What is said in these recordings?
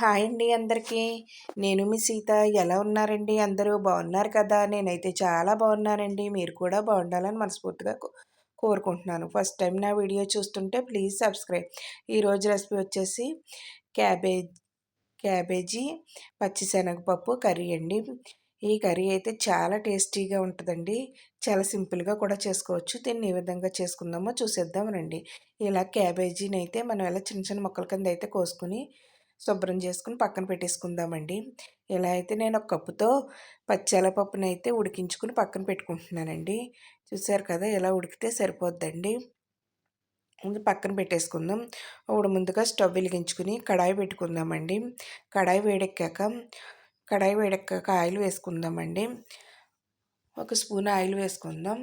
Hi అండి అందరికీ. నేను మీ సీత. ఎలా ఉన్నారండి అందరూ? బాగున్నారు కదా? నేనైతే చాలా బాగున్నానండి. మీరు కూడా బాగుండాలని మనస్ఫూర్తిగా కోరుకుంటున్నాను. ఫస్ట్ టైం నా వీడియో చూస్తుంటే ప్లీజ్ సబ్స్క్రైబ్. ఈరోజు రెసిపీ వచ్చేసి క్యాబేజ్ క్యాబేజీ పచ్చిశనగపప్పు కర్రీ అండి. ఈ కర్రీ అయితే చాలా టేస్టీగా ఉంటుందండి. చాలా సింపుల్గా కూడా చేసుకోవచ్చు. దీన్ని ఏ విధంగా చేసుకుందామో చూసేద్దాం రండి. ఇలా క్యాబేజీని అయితే మనం ఎలా చిన్న చిన్న ముక్కల కింద అయితే కోసుకుని శుభ్రం చేసుకుని పక్కన పెట్టేసుకుందామండి. ఇలా అయితే నేను ఒక కప్పుతో పచ్చెలపప్పుని అయితే ఉడికించుకుని పక్కన పెట్టుకుంటున్నానండి. చూసారు కదా, ఇలా ఉడికితే సరిపోద్దండి. పక్కన పెట్టేసుకుందాం. ఇప్పుడు ముందుగా స్టవ్ వెలిగించుకుని కడాయి పెట్టుకుందామండి. కడాయి వేడెక్కాక ఆయిల్ వేసుకుందామండి. ఒక స్పూన్ ఆయిల్ వేసుకుందాం.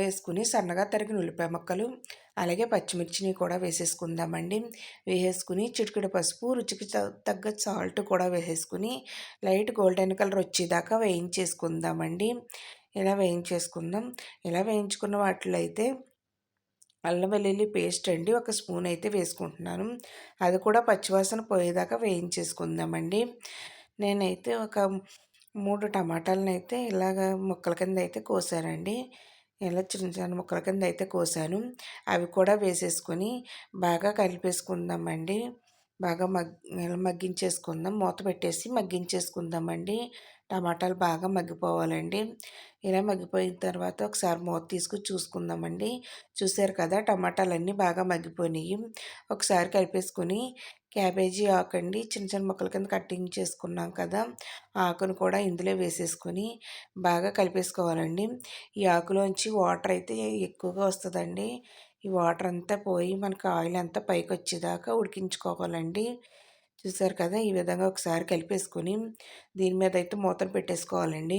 వేసుకుని సన్నగా తరిగిన ఉల్లిపాయ ముక్కలు అలాగే పచ్చిమిర్చిని కూడా వేసేసుకుందామండి. వేసేసుకుని చిటికెడు పసుపు, రుచికి తగ్గ సాల్ట్ కూడా వేసేసుకుని లైట్ గోల్డెన్ కలర్ వచ్చేదాకా వేయించేసుకుందామండి. ఇలా వేయించేసుకుందాం. ఇలా వేయించుకున్న వాటిలో అయితే అల్లం వెల్లుల్లి పేస్ట్ అండి ఒక స్పూన్ అయితే వేసుకుంటున్నాను. అది కూడా పచ్చివాసన పోయేదాకా వేయించేసుకుందామండి. నేనైతే ఒక 3 టమాటాలను అయితే ఇలాగ ముక్కల కింద అయితే కోసానండి. ఇలా చిన్న చిన్న ముక్కల కింద అయితే కోసాను. అవి కూడా వేసేసుకొని బాగా కలిపేసుకుందామండి. బాగా మగ్గించేసుకుందాం. మూత పెట్టేసి మగ్గించేసుకుందామండి. టమాటాలు బాగా మగ్గిపోవాలండి. ఇలా మగ్గిపోయిన తర్వాత ఒకసారి మూత తీసుకుని చూసుకుందామండి. చూసారు కదా, టమాటాలన్నీ బాగా మగ్గిపోయినాయి. ఒకసారి కలిపేసుకొని క్యాబేజీ ఆకండి చిన్న చిన్న ముక్కల కింద కట్టింగ్ చేసుకున్నాం కదా, ఆకును కూడా ఇందులో వేసేసుకొని బాగా కలిపేసుకోవాలండి. ఈ ఆకులోంచి వాటర్ అయితే ఎక్కువగా వస్తుందండి. ఈ వాటర్ అంతా పోయి మనకు ఆయిల్ అంతా పైకి వచ్చేదాకా ఉడికించుకోవాలండి. చూసారు కదా, ఈ విధంగా ఒకసారి కలిపేసుకొని దీని మీద అయితే మూతను పెట్టేసుకోవాలండి.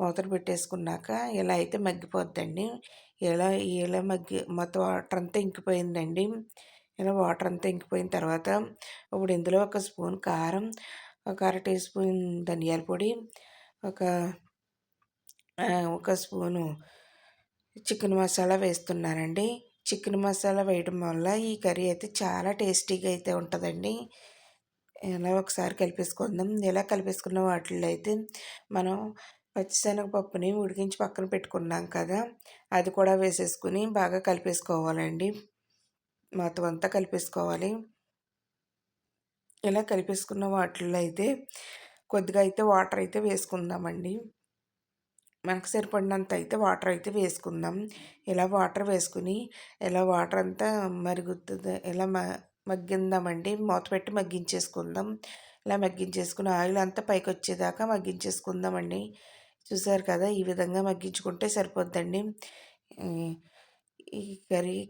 మూతను పెట్టేసుకున్నాక ఇలా అయితే మగ్గిపోద్దండి. ఇలా ఇలా మొత్తం వాటర్ అంతా ఇంకిపోయిందండి. ఇలా వాటర్ అంతా ఇంకిపోయిన తర్వాత ఇప్పుడు ఇందులో ఒక స్పూన్ కారం, ఒక అర టీ స్పూన్ ధనియాల పొడి, ఒక ఒక స్పూను చికెన్ మసాలా వేస్తున్నానండి. చికెన్ మసాలా వేయడం వల్ల ఈ కర్రీ అయితే చాలా టేస్టీగా అయితే ఉంటుందండి. ఇలా ఒకసారి కలిపేసుకుందాం. ఇలా కలిపేసుకున్న వాటిల్లో అయితే మనం పచ్చిశనగపప్పుని ఉడికించి పక్కన పెట్టుకున్నాం కదా, అది కూడా వేసేసుకుని బాగా కలిపేసుకోవాలండి. మొత్తం అంతా కలిపేసుకోవాలి. ఇలా కలిపేసుకున్న వాటిల్లో అయితే కొద్దిగా అయితే వాటర్ అయితే వేసుకుందామండి. మనకు సరిపడినంత అయితే వాటర్ అయితే వేసుకుందాం. ఇలా వాటర్ వేసుకుని ఇలా వాటర్ అంతా మరుగుతుంది, ఇలా మగ్గిందామండి. మూత పెట్టి మగ్గించేసుకుందాం. ఇలా మగ్గించేసుకుని ఆయిల్ అంతా పైకి వచ్చేదాకా మగ్గించేసుకుందామండి. చూసారు కదా, ఈ విధంగా మగ్గించుకుంటే సరిపోద్దండి. ఈ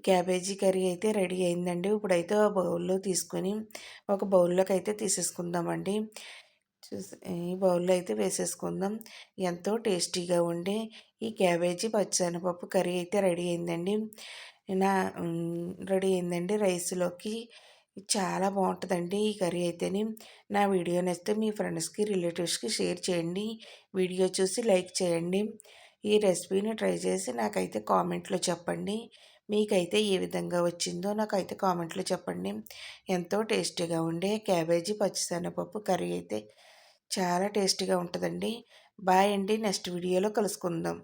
క్యాబేజీ కర్రీ అయితే రెడీ అయిందండి. ఇప్పుడైతే బౌల్లో తీసుకొని ఒక బౌల్లోకి అయితే తీసేసుకుందామండి. ఈ బౌల్లో అయితే వేసేసుకుందాం. ఎంతో టేస్టీగా ఉండే ఈ క్యాబేజీ పచ్చిశనగపప్పు కర్రీ అయితే రెడీ అయిందండి. నా రెడీ అయిందండి. రైస్లోకి చాలా బాగుంటుందండి ఈ కర్రీ అయితేని. నా వీడియో నచ్చితే మీ ఫ్రెండ్స్కి రిలేటివ్స్కి షేర్ చేయండి. వీడియో చూసి లైక్ చేయండి. ఈ రెసిపీని ట్రై చేసి నాకైతే కామెంట్లో చెప్పండి. మీకైతే ఏ విధంగా వచ్చిందో నాకైతే కామెంట్లో చెప్పండి. ఎంతో టేస్టీగా ఉండే క్యాబేజీ పచ్చిశనగపప్పు కర్రీ అయితే చాలా టేస్టీగా ఉంటుందండి. బాయ్ అండి. నెక్స్ట్ వీడియోలో కలుసుకుందాం.